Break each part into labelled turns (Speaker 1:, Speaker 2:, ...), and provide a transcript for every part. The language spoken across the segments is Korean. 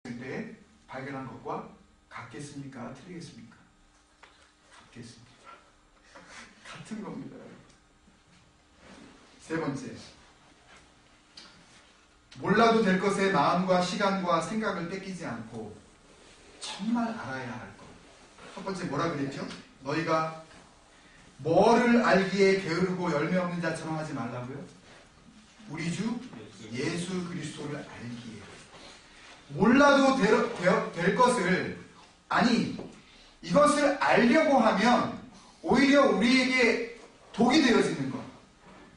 Speaker 1: 때 발견한 것과 같겠습니까? 틀리겠습니까? 같겠습니다. 같은 겁니다. 세 번째, 몰라도 될 것에 마음과 시간과 생각을 뺏기지 않고 정말 알아야 할 것. 첫 번째 뭐라 그랬죠? 너희가 뭐를 알기에 게으르고 열매 없는 자처럼 하지 말라고요? 우리 주 예수 그리스도를 알기에. 몰라도 될 것을, 아니 이것을 알려고 하면 오히려 우리에게 독이 되어지는 것.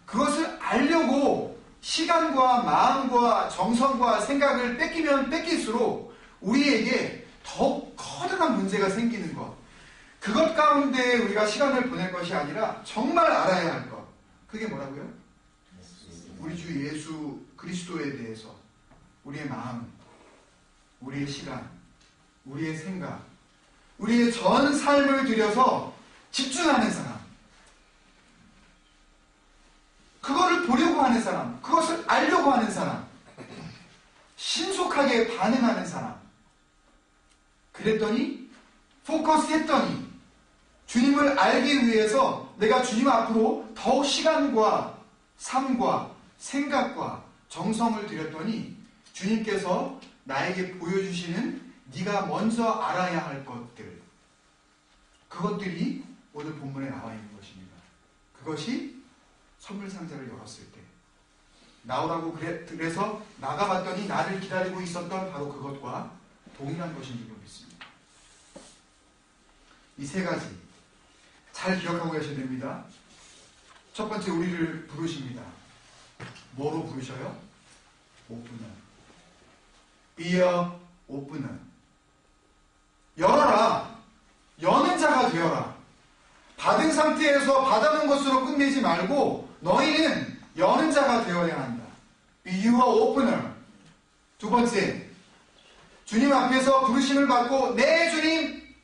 Speaker 1: 그것을 알려고 시간과 마음과 정성과 생각을 뺏기면 뺏길수록 우리에게 더욱 커다란 문제가 생기는 것. 그것 가운데 우리가 시간을 보낼 것이 아니라 정말 알아야 할 것. 그게 뭐라고요? 우리 주 예수 그리스도에 대해서 우리의 마음, 우리의 시간, 우리의 생각, 우리의 전 삶을 들여서 집중하는 사람, 그거를 보려고 하는 사람, 그것을 알려고 하는 사람, 신속하게 반응하는 사람. 그랬더니, 포커스했더니 주님을 알기 위해서 내가 주님 앞으로 더욱 시간과 삶과 생각과 정성을 들였더니 주님께서 나에게 보여주시는 네가 먼저 알아야 할 것들, 그것들이 오늘 본문에 나와 있는 것입니다. 그것이 선물 상자를 열었을 때 나오라고 그래서 나가봤더니 나를 기다리고 있었던 바로 그것과 동일한 것인 줄로 믿습니다. 이 세 가지 잘 기억하고 계셔야 됩니다. 첫 번째, 우리를 부르십니다. 뭐로 부르셔요? 오픈을. Be a opener. 열어라. 여는 자가 되어라. 받은 상태에서 받아놓은 것으로 끝내지 말고 너희는 여는 자가 되어야 한다. Be you a opener. 두 번째, 주님 앞에서 부르심을 받고 네 주님,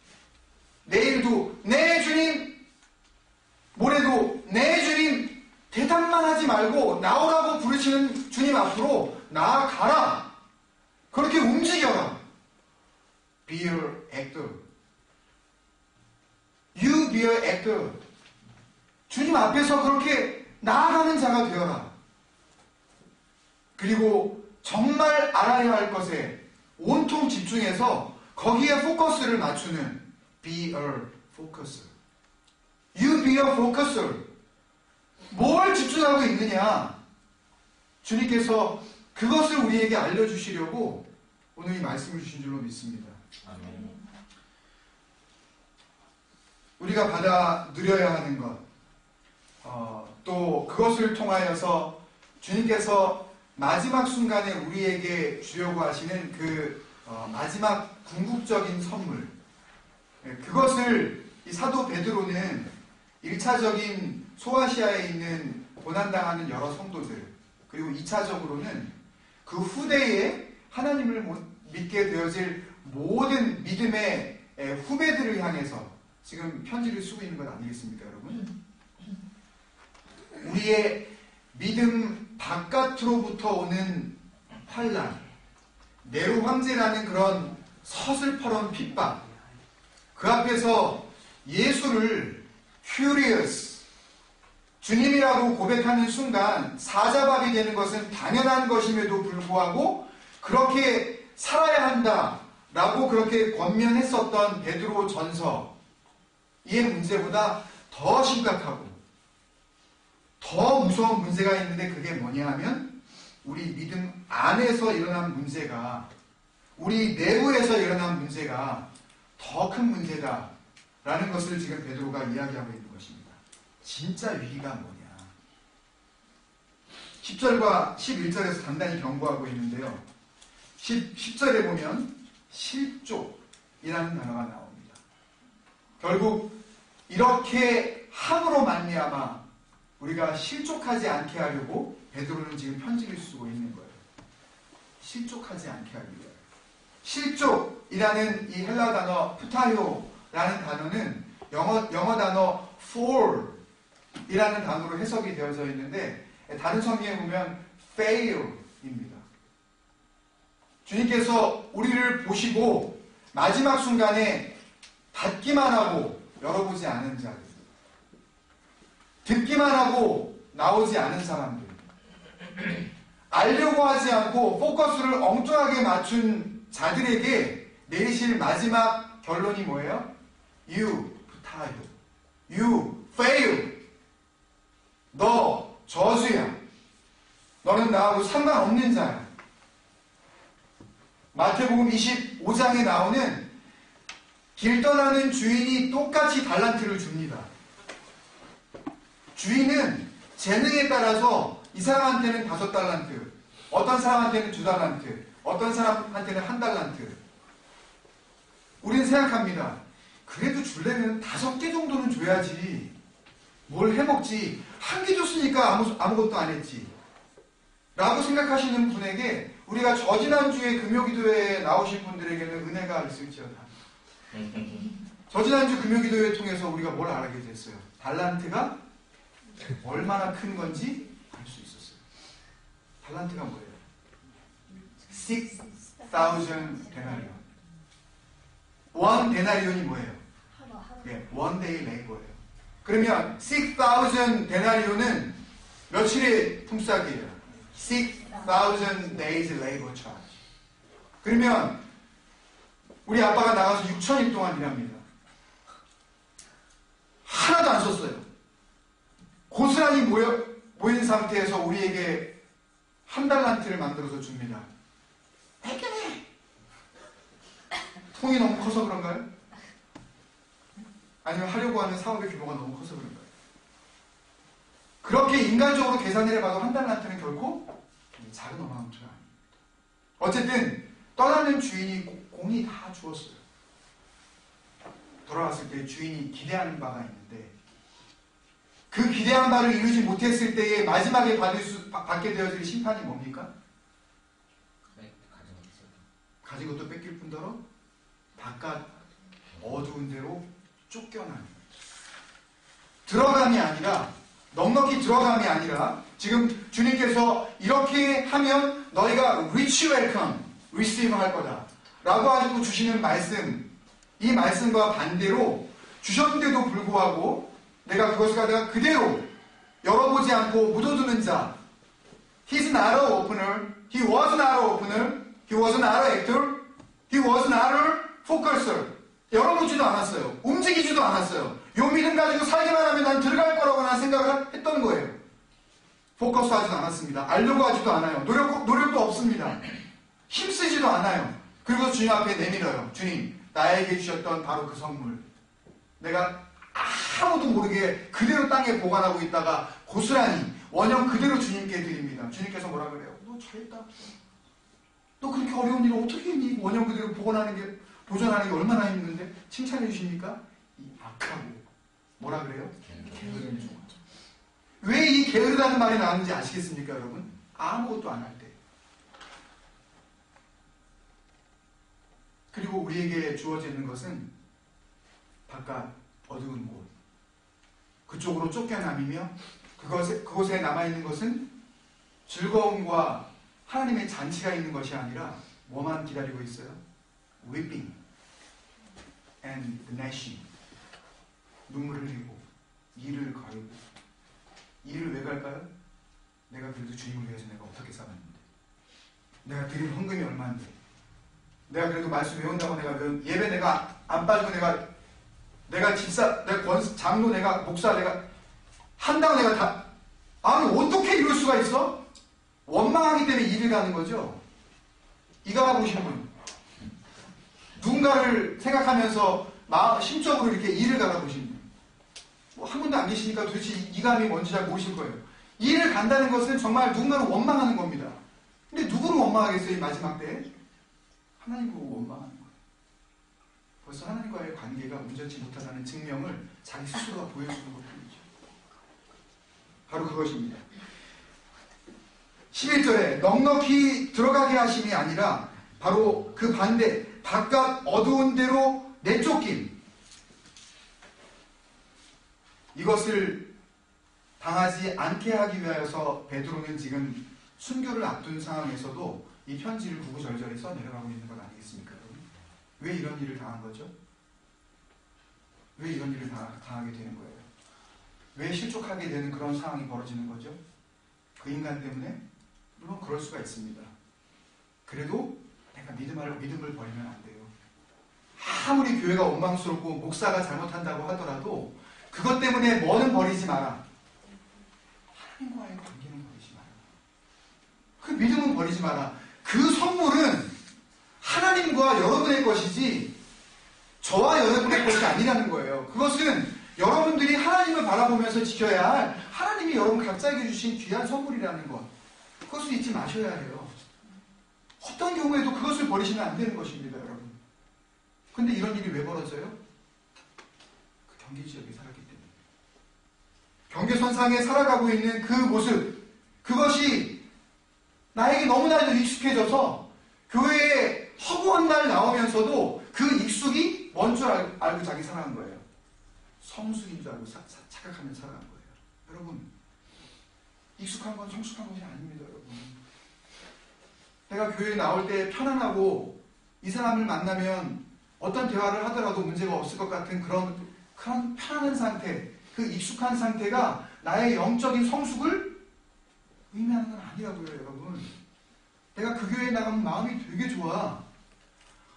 Speaker 1: 내일도 네 주님, 모레도 네 주님, 대답만 하지 말고 나오라고 부르시는 주님 앞으로 나아가라. 그렇게 움직여라. Be a actor. You be a actor. 주님 앞에서 그렇게 나아가는 자가 되어라. 그리고 정말 알아야 할 것에 온통 집중해서 거기에 포커스를 맞추는 Be a focuser. You be a focuser. 뭘 집중하고 있느냐? 주님께서 그것을 우리에게 알려주시려고 오늘 이 말씀을 주신 줄로 믿습니다. 아멘. 우리가 받아 누려야 하는 것, 또 그것을 통하여서 주님께서 마지막 순간에 우리에게 주려고 하시는 그 마지막 궁극적인 선물, 그것을 이 사도 베드로는 1차적인 소아시아에 있는 고난당하는 여러 성도들, 그리고 2차적으로는 그 후대에 하나님을 믿게 되어질 모든 믿음의 후배들을 향해서 지금 편지를 쓰고 있는 것 아니겠습니까, 여러분? 우리의 믿음 바깥으로부터 오는 환난, 네로 황제라는 그런 서슬퍼런 핍박, 그 앞에서 예수를 curious, 주님이라고 고백하는 순간 사자밥이 되는 것은 당연한 것임에도 불구하고 그렇게 살아야 한다라고 그렇게 권면했었던 베드로 전서, 이 문제보다 더 심각하고 더 무서운 문제가 있는데 그게 뭐냐 하면 우리 믿음 안에서 일어난 문제가, 우리 내부에서 일어난 문제가 더 큰 문제다라는 것을 지금 베드로가 이야기하고 있는 것입니다. 진짜 위기가 뭐냐. 10절과 11절에서 단단히 경고하고 있는데요. 10절에 보면 실족이라는 단어가 나옵니다. 결국 이렇게 함으로 말미암아 우리가 실족하지 않게 하려고 베드로는 지금 편지를 쓰고 있는 거예요. 실족하지 않게 하기 위해. 실족이라는 이 헬라 단어 푸타요라는 단어는 영어 단어 fall이라는 단어로 해석이 되어져 있는데 다른 성경에 보면 fail입니다. 주님께서 우리를 보시고 마지막 순간에 받기만 하고 열어보지 않은 자들, 듣기만 하고 나오지 않은 사람들, 알려고 하지 않고 포커스를 엉뚱하게 맞춘 자들에게 내리실 마지막 결론이 뭐예요? You 부타요. You fail. 너 저주야. 너는 나하고 상관없는 자야. 마태복음 25장에 나오는 길 떠나는 주인이 똑같이 달란트를 줍니다. 주인은 재능에 따라서 이 사람한테는 5달란트, 어떤 사람한테는 2달란트, 어떤 사람한테는 1달란트. 우리는 생각합니다. 그래도 줄려면 5개 정도는 줘야지. 뭘 해먹지. 1개 줬으니까 아무것도 안 했지. 라고 생각하시는 분에게 우리가 저지난주에 금요기도회에 나오신 분들에게는 은혜가 있을지어다. 저지난주 금요기도회 통해서 우리가 뭘 알게 됐어요? 달란트가 얼마나 큰 건지 알 수 있었어요. 달란트가 뭐예요? 6,000 데나리온. 원 데나리온이 뭐예요? 네, one day labor예요. 그러면 6,000 데나리온은 며칠의 품삯이에요? 6,000 days labor charge. 그러면 우리 아빠가 나가서 6,000일 동안 일합니다. 하나도 안 썼어요. 고스란히 모인 상태에서 우리에게 1달란트를 만들어서 줍니다. 백개네. 통이 너무 커서 그런가요? 아니면 하려고 하는 사업의 규모가 너무 커서 그런가요? 그렇게 인간적으로 계산을 해봐도 1달란트는 결코 작은 어마운트가 아닙니다. 어쨌든 떠나는 주인이 공이 다 주었어요. 돌아왔을 때 주인이 기대하는 바가 있는데 그 기대한 바를 이루지 못했을 때에 마지막에 받게 되어질 심판이 뭡니까? 가진 것도 뺏길 뿐더러 바깥 어두운 데로 쫓겨나는, 들어감이 아니라, 넉넉히 들어감이 아니라, 지금 주님께서 이렇게 하면 너희가 rich welcome, receive 할 거다 라고 하시고 주시는 말씀, 이 말씀과 반대로 주셨는데도 불구하고 내가 그것을 갖다가 그대로 열어보지 않고 묻어두는 자, He's not an opener, He was not an opener, He was not an actor, He was not a focuser. 열어보지도 않았어요. 움직이지도 않았어요. 요 믿음 가지고 살기만 하면 난 들어갈 거라고 난 생각을 했던 거예요. 포커스 하지도 않았습니다. 알려고 하지도 않아요. 노력도 없습니다. 힘쓰지도 않아요. 그리고 주님 앞에 내밀어요. 주님, 나에게 주셨던 바로 그 선물. 내가 아무도 모르게 그대로 땅에 보관하고 있다가 고스란히 원형 그대로 주님께 드립니다. 주님께서 뭐라 그래요? 너 잘했다. 너 그렇게 어려운 일을 어떻게 했니? 원형 그대로 보존하는 게 얼마나 힘든데? 칭찬해 주십니까? 이 악하고 뭐라 그래요? 게으른 종. 왜 이 게으르다는 말이 나왔는지 아시겠습니까, 여러분? 아무것도 안 할 때. 그리고 우리에게 주어지는 것은 바깥 어두운 곳, 그쪽으로 쫓겨남이며 그곳에 남아있는 것은 즐거움과 하나님의 잔치가 있는 것이 아니라 뭐만 기다리고 있어요? Weeping and gnashing. 눈물을 흘리고 이를 가르고. 이를 왜 갈까요? 내가 그래도 주님을 위해서 내가 어떻게 살았는데, 내가 드린 헌금이 얼마인데, 내가 그래도 말씀 외운다고 예배 내가 안 빠지고 내가 집사, 내가 장로, 내가 목사, 내가 한다고 내가 다, 아니 어떻게 이럴 수가 있어? 원망하기 때문에 일을 가는 거죠. 이가 보신 분, 누군가를 생각하면서 심적으로 이렇게 일을 갈아보신 분, 한 분도 안 계시니까 도대체 이 감이 뭔지 잘 모르실 거예요. 일을 간다는 것은 정말 누군가를 원망하는 겁니다. 근데 누구를 원망하겠어요? 이 마지막 때에? 하나님 보고 원망하는 거예요. 벌써 하나님과의 관계가 온전치 못하다는 증명을 자기 스스로가 보여주는 것뿐이죠. 바로 그것입니다. 11절에 넉넉히 들어가게 하심이 아니라 바로 그 반대, 바깥 어두운 데로 내쫓김. 이것을 당하지 않게 하기 위하여서 베드로는 지금 순교를 앞둔 상황에서도 이 편지를 구구절절히 써내려가고 있는 것 아니겠습니까? 여러분? 왜 이런 일을 당한 거죠? 왜 이런 일을 당하게 되는 거예요? 왜 실족하게 되는 그런 상황이 벌어지는 거죠? 그 인간 때문에? 물론 그럴 수가 있습니다. 그래도 내가 믿음을 버리면 안 돼요. 아무리 교회가 원망스럽고 목사가 잘못한다고 하더라도 그것 때문에 뭐는 버리지 마라. 하나님과의 관계는 버리지 마라. 그 믿음은 버리지 마라. 그 선물은 하나님과 여러분의 것이지 저와 여러분의 것이 아니라는 거예요. 그것은 여러분들이 하나님을 바라보면서 지켜야 할 하나님이 여러분 각자에게 주신 귀한 선물이라는 것. 그것을 잊지 마셔야 해요. 어떤 경우에도 그것을 버리시면 안 되는 것입니다, 여러분. 근데 이런 일이 왜 벌어져요? 그 경계지역에 살았기 때문에. 경계선상에 살아가고 있는 그 모습, 그것이 나에게 너무나도 익숙해져서 교회에 허구한 날 나오면서도 그 익숙이 뭔 줄 알고 자기 살아간 거예요. 성숙인 줄 알고 착각하면서 살아간 거예요. 여러분, 익숙한 건 성숙한 것이 아닙니다, 여러분. 내가 교회에 나올 때 편안하고 이 사람을 만나면 어떤 대화를 하더라도 문제가 없을 것 같은 그런 편안한 상태, 그 익숙한 상태가 나의 영적인 성숙을 의미하는 건 아니라고요, 여러분. 내가 그 교회에 나가면 마음이 되게 좋아.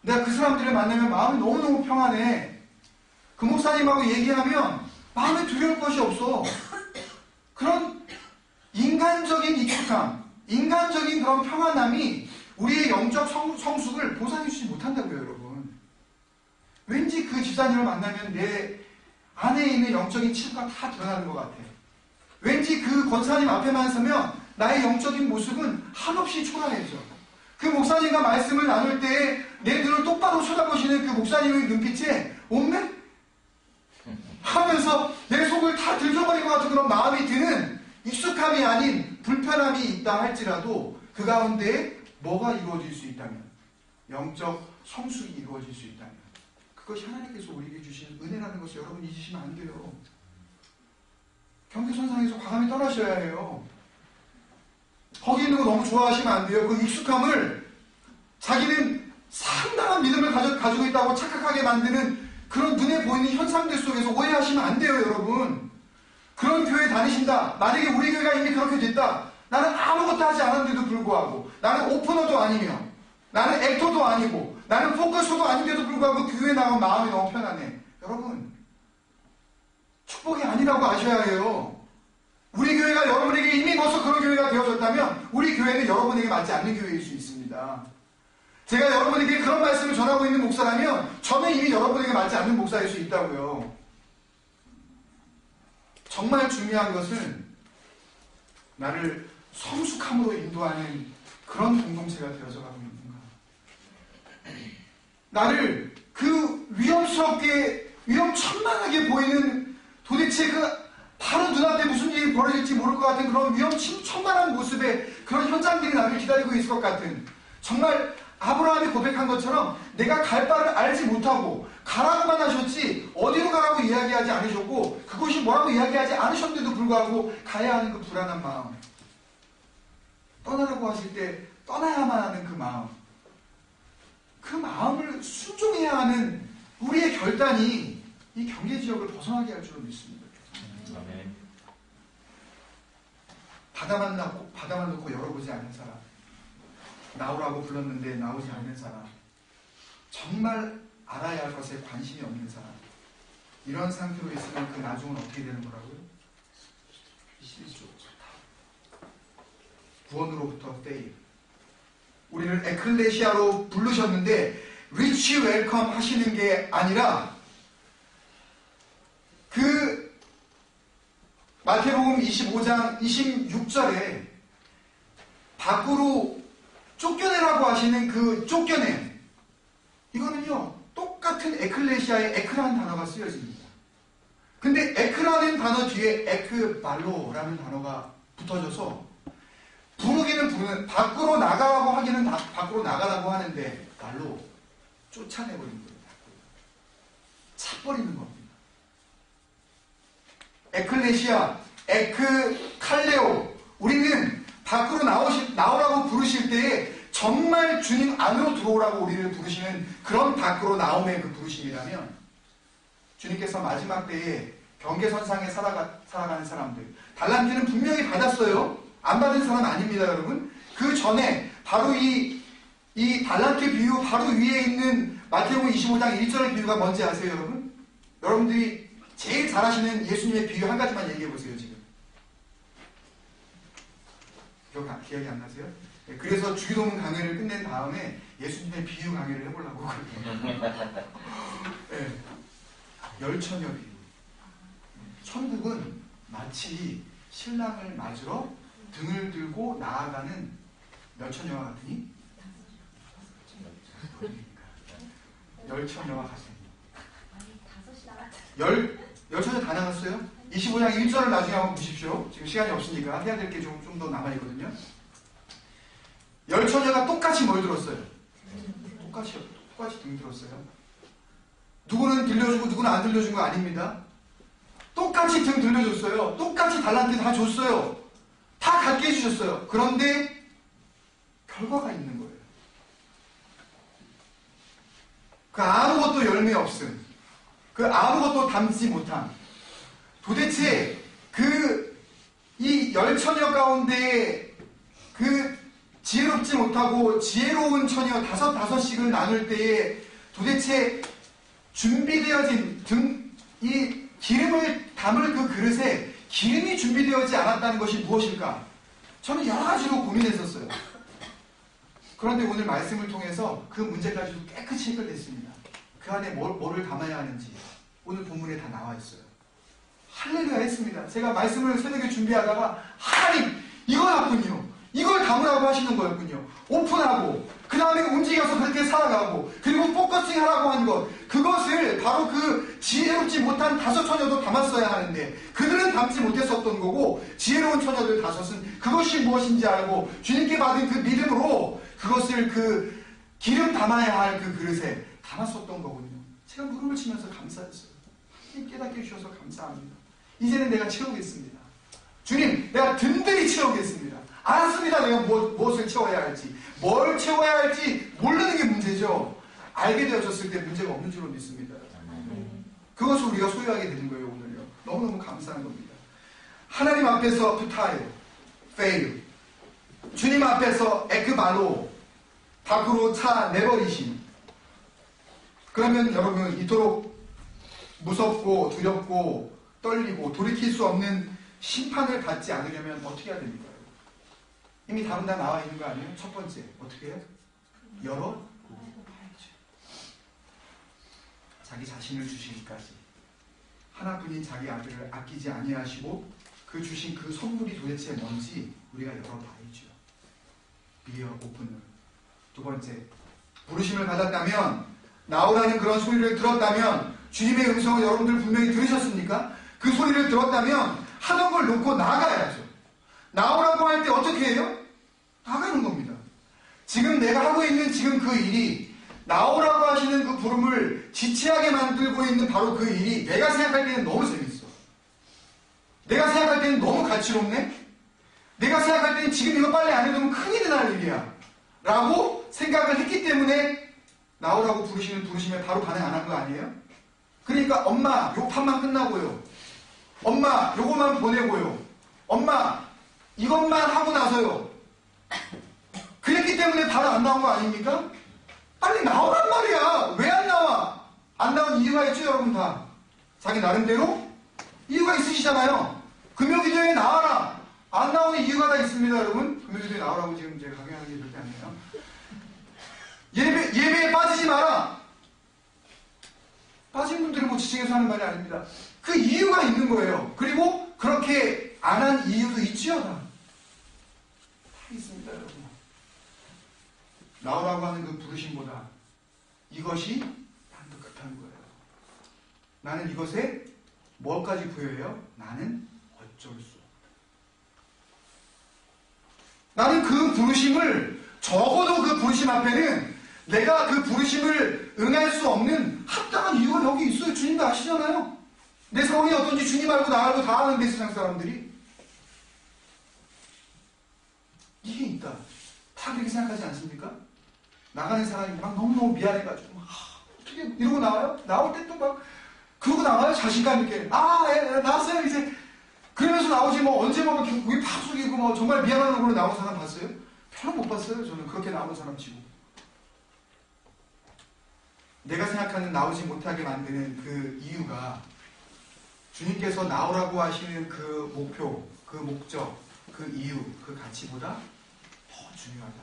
Speaker 1: 내가 그 사람들을 만나면 마음이 너무너무 평안해. 그 목사님하고 얘기하면 마음에 두려울 것이 없어. 그런 인간적인 익숙함, 인간적인 그런 평안함이 우리의 영적 성숙을 보상해주지 못한다고요, 여러분. 왠지 그 집사님을 만나면 내 안에 있는 영적인 치부가 다 드러나는 것 같아. 왠지 그 권사님 앞에만 서면 나의 영적인 모습은 한없이 초라해져. 그 목사님과 말씀을 나눌 때 내 눈을 똑바로 쳐다보시는 그 목사님의 눈빛에 온매? 하면서 내 속을 다 들켜버린 것 같은 그런 마음이 드는 익숙함이 아닌 불편함이 있다 할지라도 그 가운데 뭐가 이루어질 수 있다면, 영적 성숙이 이루어질 수 있다면 그것이 하나님께서 우리에게 주신 은혜라는 것을 여러분 잊으시면 안 돼요. 경계선상에서 과감히 떠나셔야 해요. 거기 있는 거 너무 좋아하시면 안 돼요. 그 익숙함을 자기는 상당한 믿음을 가지고 있다고 착각하게 만드는 그런 눈에 보이는 현상들 속에서 오해하시면 안 돼요, 여러분. 그런 교회 다니신다. 만약에 우리 교회가 이미 그렇게 됐다. 나는 아무것도 하지 않았는데도 불구하고, 나는 오프너도 아니며, 나는 액터도 아니고, 나는 포커스도 아닌데도 불구하고 그 교회에 나가면 마음이 너무 편안해. 여러분, 축복이 아니라고 아셔야 해요. 우리 교회가 여러분에게 이미 벌써 그런 교회가 되어졌다면 우리 교회는 여러분에게 맞지 않는 교회일 수 있습니다. 제가 여러분에게 그런 말씀을 전하고 있는 목사라면 저는 이미 여러분에게 맞지 않는 목사일 수 있다고요. 정말 중요한 것은 나를 성숙함으로 인도하는 그런 공동체가 되어져 가고 있는가. 나를 그 위험천만하게 보이는 도대체 그 바로 눈앞에 무슨 일이 벌어질지 모를 것 같은 그런 위험천만한 모습의 그런 현장들이 나를 기다리고 있을 것 같은, 정말 아브라함이 고백한 것처럼 내가 갈 바를 알지 못하고 가라고만 하셨지 어디로 가라고 이야기하지 않으셨고 그곳이 뭐라고 이야기하지 않으셨는데도 불구하고 가야 하는 그 불안한 마음, 떠나라고 하실 때 떠나야만 하는 그 마음, 그 마음을 순종해야 하는 우리의 결단이 이 경계지역을 벗어나게 할 줄로 믿습니다.
Speaker 2: 아멘.
Speaker 1: 바다만 놓고 열어보지 않는 사람, 나오라고 불렀는데 나오지 않는 사람, 정말 알아야 할 것에 관심이 없는 사람, 이런 상태로 있으면 그 나중은 어떻게 되는 거라고요? 실수, 구원으로부터 페일. 우리를 에클레시아로 부르셨는데 리치 웰컴 하시는 게 아니라 그 마태복음 25장 26절에 밖으로 쫓겨내라고 하시는 그 쫓겨냄, 이거는요 똑같은 에클레시아의 에크라는 단어가 쓰여집니다. 근데 에크라는 단어 뒤에 에크발로라는 단어가 붙어져서 부르기는 부르는, 밖으로 나가라고 하기는 밖으로 나가라고 하는데 발로 쫓아내버리는 거예요. 차버리는 겁니다. 에클레시아, 에크칼레오, 우리는 밖으로 나오라고 부르실 때에 정말 주님 안으로 들어오라고 우리를 부르시는 그런 밖으로 나옴의 그 부르심이라면 주님께서 마지막 때에 경계선상에 살아가는 사람들, 달란트는 분명히 받았어요. 안 받은 사람 아닙니다, 여러분. 그 전에 바로 이 달란트 비유 바로 위에 있는 마태복음 25장 1절의 비유가 뭔지 아세요, 여러분? 여러분들이 제일 잘 아시는 예수님의 비유 한 가지만 얘기해 보세요, 지금. 기억이 안 나세요? 네, 그래서 주기도문 강의를 끝낸 다음에 예수님의 비유 강의를 해보려고 네, 열처녀 비유. 천국은 마치 신랑을 맞으러 등을 들고 나아가는 열처녀와 같으니 열처녀와 같으니 열처녀 다 나갔어요? 25장 1절을 나중에 한번 보십시오. 지금 시간이 없으니까 해야 될 게 좀 더 남아있거든요. 열처녀가 똑같이 뭘 들었어요? 똑같이 등 들었어요. 누구는 들려주고 누구는 안 들려준 거 아닙니다. 똑같이 등 들려줬어요. 똑같이 달란트 다 줬어요. 다 갖게 해주셨어요. 그런데 결과가 있는 거예요. 그 아무것도 열매 없음, 그 아무것도 담지 못함. 도대체 이 열처녀 가운데 그 지혜롭지 못하고 지혜로운 처녀 다섯씩을 나눌 때에 도대체 준비되어진 이 기름을 담을 그 그릇에 기름이 준비되어지 않았다는 것이 무엇일까? 저는 여러 가지로 고민했었어요. 그런데 오늘 말씀을 통해서 그 문제까지도 깨끗이 해결됐습니다. 그 안에 뭐를 담아야 하는지 오늘 본문에 다 나와 있어요. 할렐루야 했습니다. 제가 말씀을 새벽에 준비하다가 하나님 이거였군요. 이걸 담으라고 하시는 거였군요. 오픈하고 그 다음에 움직여서 그렇게 살아가고 그리고 포커싱 하라고 한 것, 그것을 바로 그 지혜롭지 못한 다섯 처녀도 담았어야 하는데 그들은 담지 못했었던 거고 지혜로운 처녀들 다섯은 그것이 무엇인지 알고 주님께 받은 그 믿음으로 그것을 그 기름 담아야 할 그 그릇에 담았었던 거거든요. 제가 무릎을 치면서 감사했어요. 하나님 깨닫게 해주셔서 감사합니다. 이제는 내가 채우겠습니다. 주님, 내가 든든히 채우겠습니다. 알았습니다. 내가 무엇을 채워야 할지, 뭘 채워야 할지 모르는 게 문제죠. 알게 되어졌을 때 문제가 없는 줄로 믿습니다. 그것을 우리가 소유하게 되는 거예요. 오늘요. 너무너무 감사한 겁니다. 하나님 앞에서 부타요, 페일, 주님 앞에서 에크발로, 밖으로 차 내버리심. 그러면 여러분 이토록 무섭고 두렵고 떨리고 돌이킬 수 없는 심판을 받지 않으려면 어떻게 해야 됩니까? 이미 답은 다 나와 있는 거 아니에요? 첫 번째 어떻게 해요? 열어봐야죠. 자기 자신을 주시기까지 하나뿐인 자기 아들을 아끼지 아니하시고 그 주신 그 선물이 도대체 뭔지 우리가 열어봐야죠. 비어 오픈을. 두 번째, 부르심을 받았다면, 나오라는 그런 소리를 들었다면, 주님의 음성을 여러분들 분명히 들으셨습니까? 그 소리를 들었다면 하던 걸 놓고 나가야죠. 나오라고 할 때 어떻게 해요? 나가는 겁니다. 지금 내가 하고 있는 지금 그 일이, 나오라고 하시는 그 부름을 지체하게 만들고 있는 바로 그 일이 내가 생각할 때는 너무 재밌어. 내가 생각할 때는 너무 가치롭네? 내가 생각할 때는 지금 이거 빨리 안 해두면 큰일이 날 일이야 라고 생각을 했기 때문에 나오라고 부르시면 바로 반응 안 한 거 아니에요? 그러니까 엄마 요 판만 끝나고요, 엄마 요거만 보내고요, 엄마 이것만 하고 나서요, 그랬기 때문에 바로 안 나온 거 아닙니까? 빨리 나오란 말이야. 왜 안 나와? 안 나온 이유가 있죠, 여러분 다. 자기 나름대로 이유가 있으시잖아요. 금요기도에 나와라. 안 나오는 이유가 다 있습니다, 여러분. 금요기도에 나오라고 지금 제가 강요하는 게 절대 아니에요. 예배에 빠지지 마라. 빠진 분들은 뭐 지칭해서 하는 말이 아닙니다. 그 이유가 있는 거예요. 그리고 그렇게 안 한 이유도 있지요, 다 있습니다, 여러분. 나오라고 하는 그 부르심보다 이것이 더 급한 거예요. 나는 이것에 뭐까지 부여해요? 나는 어쩔 수 없다. 나는 그 부르심을, 적어도 그 부르심 앞에는 내가 그 부르심을 응할 수 없는 합당한 이유가 여기 있어요. 주님도 아시잖아요. 내 상황이 어떤지 주님 알고 나 알고 다 아는데, 세상 사람들이. 이게 있다. 다 그렇게 생각하지 않습니까? 나가는 사람이 막 너무너무 미안해가지고 막 어떻게 이러고 나와요? 나올 때 또 막 그러고 나와요? 자신감 있게 나왔어요 이제 그러면서 나오지 뭐 언제 뭐 고개 팍 숙이고 뭐 정말 미안한 얼굴로 나온 사람 봤어요? 별로 못 봤어요. 저는 그렇게 나오는 사람 치고. 내가 생각하는 나오지 못하게 만드는 그 이유가 주님께서 나오라고 하시는 그 목표, 그 목적, 그 이유, 그 가치보다 더 중요하다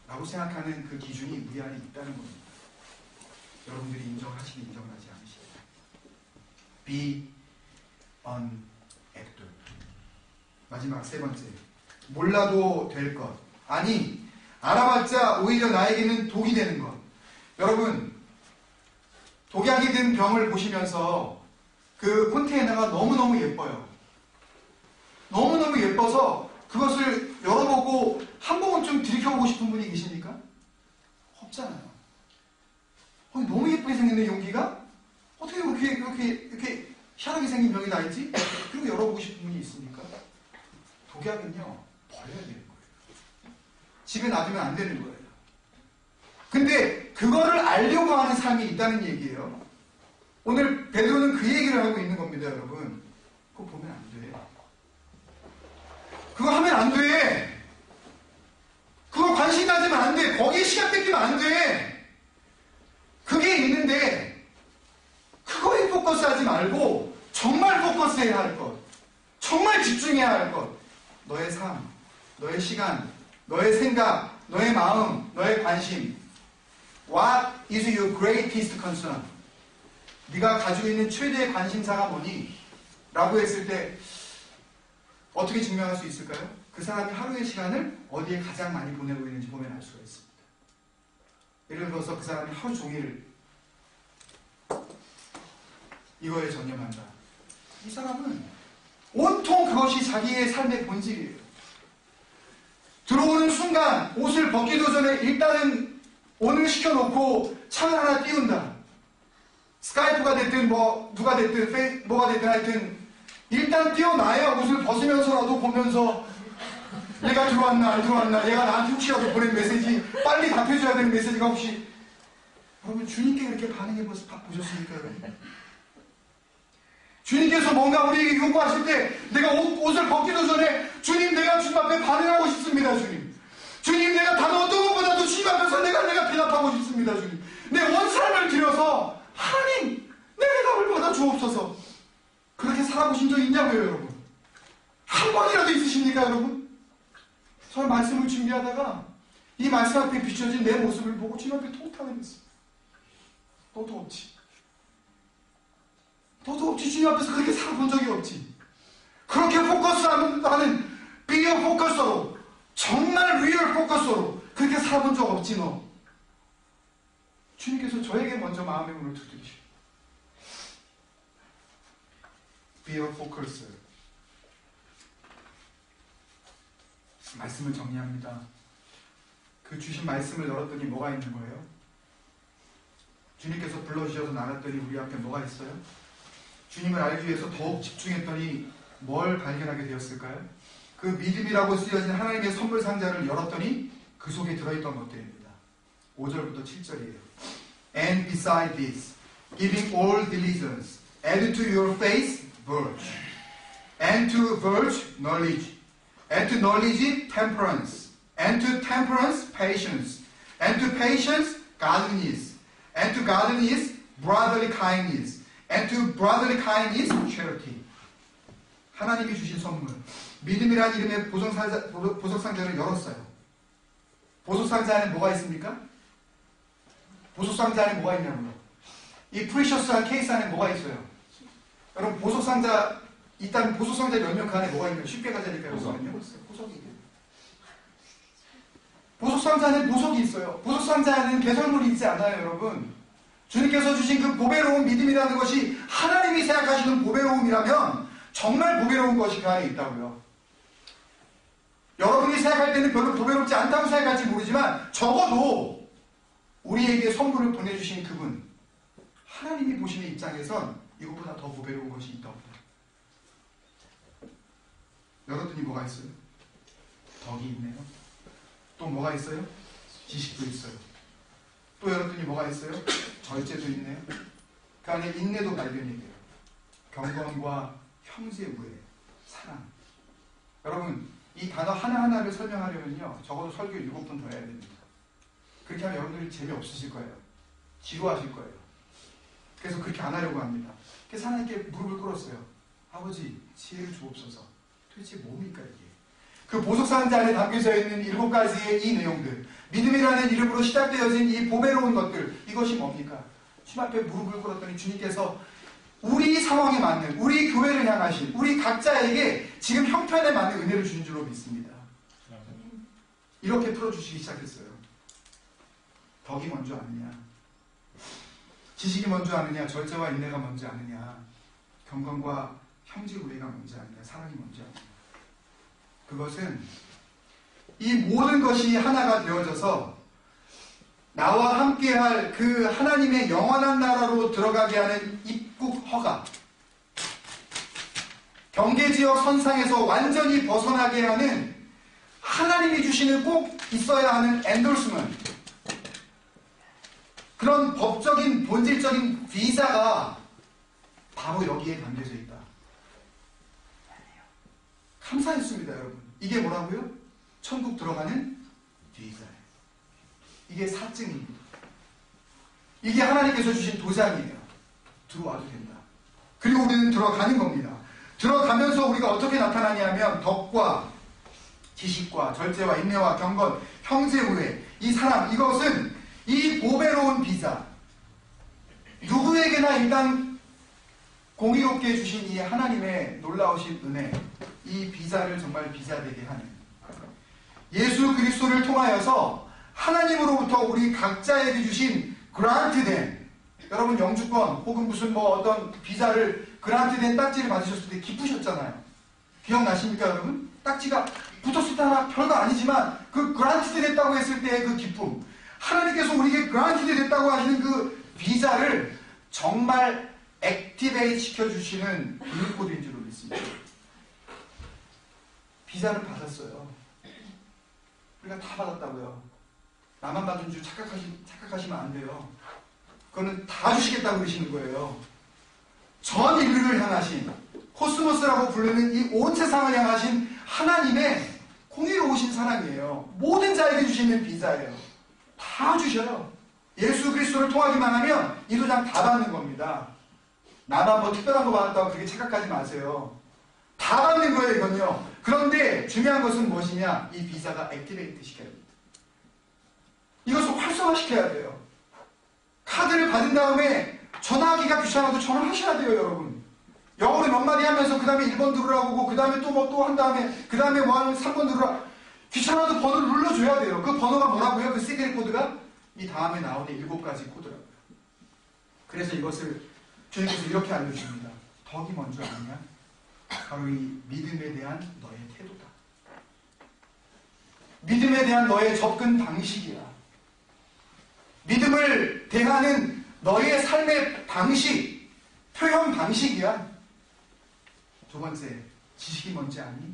Speaker 1: 라고 생각하는 그 기준이 우리 안에 있다는 겁니다. 여러분들이 인정하시든 인정하지 않으시든 Be an actor. 마지막 세 번째, 몰라도 될 것. 아니, 알아봤자 오히려 나에게는 독이 되는 것. 여러분, 독약이 든 병을 보시면서 그 콘테이너가 너무너무 예뻐요. 너무너무 예뻐서 그것을 열어보고 한 번은 좀 들이켜보고 싶은 분이 계십니까? 없잖아요. 너무 예쁘게 생겼네, 용기가? 어떻게 이렇게 희한하게 생긴 병이 나 있지? 그리고 열어보고 싶은 분이 있습니까? 독약은요, 버려야 되는 거예요. 집에 놔두면 안 되는 거예요. 근데 그거를 알려고 하는 삶이 있다는 얘기예요. 오늘 베드로는 그 얘기를 하고 있는 겁니다, 여러분. 그거 보면 안 돼. 그거 하면 안 돼. 그거 관심 가지면 안 돼. 거기에 시간 뺏기면 안 돼. 그게 있는데 그거에 포커스하지 말고 정말 포커스해야 할 것, 정말 집중해야 할 것, 너의 삶, 너의 시간, 너의 생각, 너의 마음, 너의 관심. What is your greatest concern? 네가 가지고 있는 최대의 관심사가 뭐니? 라고 했을 때 어떻게 증명할 수 있을까요? 그 사람이 하루의 시간을 어디에 가장 많이 보내고 있는지 보면 알 수가 있습니다. 예를 들어서 그 사람이 하루 종일 이거에 전념한다. 이 사람은 온통 그것이 자기의 삶의 본질이에요. 들어오는 순간 옷을 벗기도 전에 일단은 온을 시켜놓고 창을 하나 띄운다. 스카이프가 됐든 누가 됐든 뭐가 됐든 하여튼 일단 띄워놔야 옷을 벗으면서라도 보면서 얘가 들어왔나 안 들어왔나, 얘가 나한테 혹시라도 보낸 메시지 빨리 답해줘야 되는 메시지가 혹시. 여러분, 주님께 그렇게 반응해 보셨습니까? 여러분? 주님께서 뭔가 우리에게 요구하실 때 내가 옷을 벗기도 전에 주님, 내가 주님 앞에 반응하고 싶습니다. 주님, 내가 다른 어떤 것보다도 주님 앞에서 내가 대답하고 싶습니다. 주님, 내 온 삶을 들여서 하나님, 내 대답을 받아 주옵소서. 그렇게 살아보신 적 있냐고요, 여러분? 한 번이라도 있으십니까, 여러분? 저는 말씀을 준비하다가 이 말씀 앞에 비춰진 내 모습을 보고 주님 앞에 통탄했어요. 너도 없지. 주님 앞에서 그렇게 살아본 적이 없지. 그렇게 포커스하는 비어 포커스로, 정말 리얼 포커스로 그렇게 살아본 적 없지 너. 주님께서 저에게 먼저 마음의 문을 두드리시고 비어 포커스. 말씀을 정리합니다. 그 주신 말씀을 열었더니 뭐가 있는 거예요? 주님께서 불러주셔서 나갔더니 우리 앞에 뭐가 있어요? 주님을 알기 위해서 더욱 집중했더니 뭘 발견하게 되었을까요? 그 믿음이라고 쓰여진 하나님의 선물 상자를 열었더니 그 속에 들어있던 것들입니다. 5절부터 7절이에요. And beside this, giving all diligence, add to your faith virtue, and to virtue knowledge, and to knowledge temperance, and to temperance patience, and to patience godliness, and to godliness brotherly kindness, and to brotherly kindness charity. 하나님이 주신 선물, 믿음이라는 이름의 보석상자를 열었어요. 보석상자 안에 뭐가 있습니까? 보석상자 안에 뭐가 있냐고요? 이 프리셔스한 케이스 안에 뭐가 있어요? 여러분, 보석상자 일단 보석상자를 열면 그 안에 뭐가 있나요? 쉽게 가자니까요. 보석이에요. 보석상자 안에 보석이 있어요. 보석상자 안에는 배설물이 있지 않아요, 여러분. 주님께서 주신 그 보배로운 믿음이라는 것이 하나님이 생각하시는 보배로움이라면 정말 보배로운 것이 그 안에 있다고요. 여러분이 생각할 때는 별로 보배롭지 않다고 생각할지 모르지만 적어도 우리에게 선물을 보내주신 그분, 하나님이 보시는 입장에선 이것보다 더 보배로운 것이 있다고. 열었더니 뭐가 있어요? 덕이 있네요. 또 뭐가 있어요? 지식도 있어요. 또 여러분이 뭐가 있어요? 절제도 있네요. 그 안에 인내도 발견이 돼요. 경건과 형제 우애, 사랑. 여러분, 이 단어 하나하나를 설명하려면요, 적어도 설교 7번 더 해야 됩니다. 그렇게 하면 여러분들이 재미없으실 거예요. 지루하실 거예요. 그래서 그렇게 안 하려고 합니다. 그래서 하나님께 무릎을 꿇었어요. 아버지, 지혜를 주옵소서. 도대체 뭡니까 이게? 그 보석상자 안에 담겨져 있는 7가지의 이 내용들, 믿음이라는 이름으로 시작되어진 이 보배로운 것들, 이것이 뭡니까? 주님 앞에 무릎을 꿇었더니 주님께서 우리 상황에 맞는, 우리 교회를 향하신, 우리 각자에게 지금 형편에 맞는 은혜를 주신 줄로 믿습니다. 이렇게 풀어주시기 시작했어요. 덕이 먼저 아느냐, 지식이 먼저 아느냐, 절제와 인내가 먼저 아느냐, 경건과 형제 우애가 먼저 아느냐, 사랑이 먼저 아느냐. 그것은 이 모든 것이 하나가 되어져서 나와 함께할 그 하나님의 영원한 나라로 들어가게 하는 입국 허가, 경계지역 선상에서 완전히 벗어나게 하는 하나님이 주시는 꼭 있어야 하는 엔돌스먼트, 그런 법적인 본질적인 비자가 바로 여기에 담겨져 있다. 감사했습니다, 여러분. 이게 뭐라고요? 천국 들어가는 비자예요. 이게 사증입니다. 이게 하나님께서 주신 도장이에요. 들어와도 된다. 그리고 우리는 들어가는 겁니다. 들어가면서 우리가 어떻게 나타나냐면 덕과 지식과 절제와 인내와 경건, 형제 우애, 이 사랑, 이것은 이 보배로운 비자, 누구에게나 인간 공의롭게 주신 이 하나님의 놀라우신 은혜, 이 비자를 정말 비자되게 하는, 예수 그리스도를 통하여서 하나님으로부터 우리 각자에게 주신 그란트된, 여러분 영주권 혹은 무슨 뭐 어떤 비자를 그란트된 딱지를 받으셨을 때 기쁘셨잖아요. 기억나십니까 여러분? 딱지가 붙었을 때 하나 별거 아니지만 그 그란트드 됐다고 했을 때의 그 기쁨, 하나님께서 우리에게 그란트드 됐다고 하시는 그 비자를 정말 액티베이트 시켜주시는 비밀코드인 줄로 믿습니다. 비자를 받았어요. 우리가 다 받았다고요. 나만 받은 줄 착각하시면 안 돼요. 그거는 다 주시겠다고 그러시는 거예요. 전 인류를 향하신, 코스모스라고 부르는 이 온 세상을 향하신 하나님의 공의로우신 사랑이에요. 모든 자에게 주시는 비자예요. 다 주셔요. 예수 그리스도를 통하기만 하면 이 도장 다 받는 겁니다. 나만 뭐 특별한 거 받았다고 그렇게 착각하지 마세요. 다 받는 거예요, 이건요. 그런데 중요한 것은 무엇이냐? 이 비자가 액티베이트 시켜야 됩니다. 이것을 활성화시켜야 돼요. 카드를 받은 다음에 전화하기가 귀찮아도 전화하셔야 돼요, 여러분. 영어로 몇 마디 하면서 그 다음에 1번 누르라고 하고 그 다음에 또 뭐 또 한 다음에 그 다음에 뭐 하면 3번 누르라. 귀찮아도 번호를 눌러줘야 돼요. 그 번호가 뭐라고요? 그 시크릿 코드가 이 다음에 나오는 7가지 코드라고요. 그래서 이것을 주님께서 이렇게 알려주십니다. 덕이 먼저 아니냐? 바로 이 믿음에 대한 너의 태도다. 믿음에 대한 너의 접근 방식이야. 믿음을 대하는 너의 삶의 방식, 표현 방식이야. 두 번째, 지식이 뭔지 아니?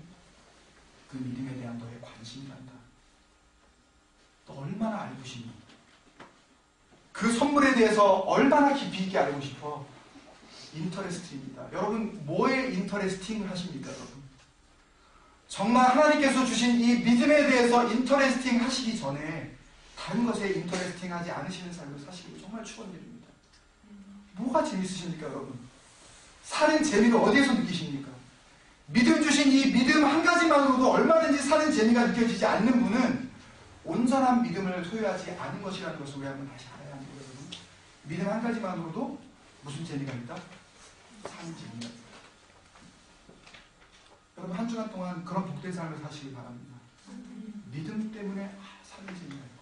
Speaker 1: 그 믿음에 대한 너의 관심이란다. 너 얼마나 알고 싶니? 그 선물에 대해서 얼마나 깊이 있게 알고 싶어? 인터레스트입니다. 여러분, 뭐에 인터레스팅 하십니까, 여러분? 정말 하나님께서 주신 이 믿음에 대해서 인터레스팅 하시기 전에 다른 것에 인터레스팅 하지 않으시는 삶을 사시기 정말 축원드립니다. 뭐가 재밌으십니까, 여러분? 사는 재미를 어디에서 느끼십니까? 믿음 주신 이 믿음 한 가지만으로도 얼마든지 사는 재미가 느껴지지 않는 분은 온전한 믿음을 소유하지 않은 것이라는 것을 우리 한번 다시 알아야 합니다, 여러분. 믿음 한 가지만으로도 무슨 재미가 있다? 사는 재미가 있다. 여러분, 한 주간 동안 그런 복된 삶을 사시기 바랍니다. 믿음 때문에 사는 재미가 있다.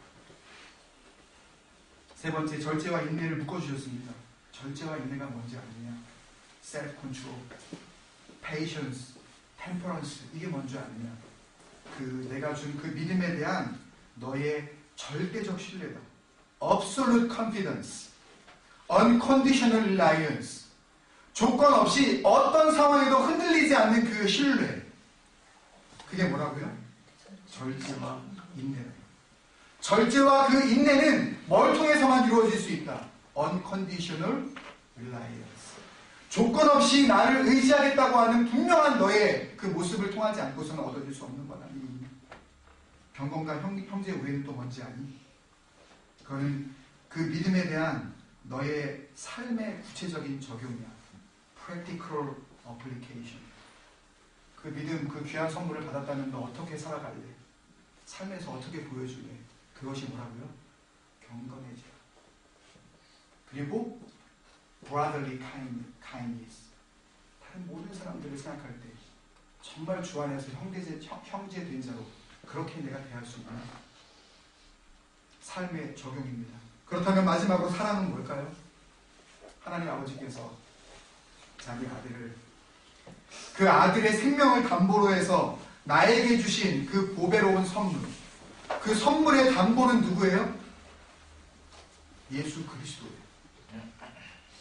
Speaker 1: 세 번째, 절제와 인내를 묶어주셨습니다. 절제와 인내가 뭔지 아느냐? self-control, patience, temperance, 이게 뭔지 아느냐? 그 내가 준 그 믿음에 대한 너의 절대적 신뢰다. absolute confidence, unconditional reliance, 조건 없이 어떤 상황에도 흔들리지 않는 그 신뢰. 그게 뭐라고요? 절제와 인내예요. 절제와 그 인내는 뭘 통해서만 이루어질 수 있다? Unconditional reliance. 조건 없이 나를 의지하겠다고 하는 분명한 너의 그 모습을 통하지 않고서는 얻어질 수 없는 거다. 경건과 형제 우애는 또 뭔지 아니? 그거는 그 믿음에 대한 너의 삶의 구체적인 적용이야. Practical application. 그 믿음, 그 귀한 선물을 받았다면 너 어떻게 살아갈래? 삶에서 어떻게 보여줄래? 그것이 뭐라고요? 경건해져. 그리고 brotherly kindness. 다른 모든 사람들을 생각할 때 정말 주 안에서 형제 된 자로 그렇게 내가 대할 수 있는 삶의 적용입니다. 그렇다면 마지막으로 사랑은 뭘까요? 하나님 아버지께서 자기 아들을, 그 아들의 생명을 담보로 해서 나에게 주신 그 보배로운 선물, 그 선물의 담보는 누구예요? 예수 그리스도예요.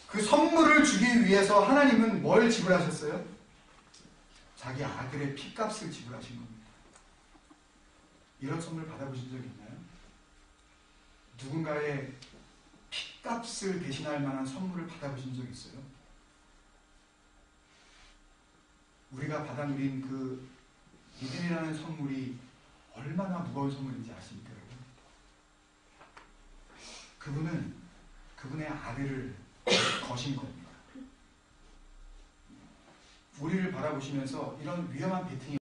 Speaker 1: 그 선물을 주기 위해서 하나님은 뭘 지불하셨어요? 자기 아들의 피값을 지불하신 겁니다. 이런 선물 받아보신 적 있나요? 누군가의 피값을 대신할 만한 선물을 받아보신 적 있어요? 우리가 받아들인 그 믿음이라는 선물이 얼마나 무거운 선물인지 아십니까, 여러분? 그분은 그분의 아들을 거신 겁니다. 우리를 바라보시면서 이런 위험한 배팅이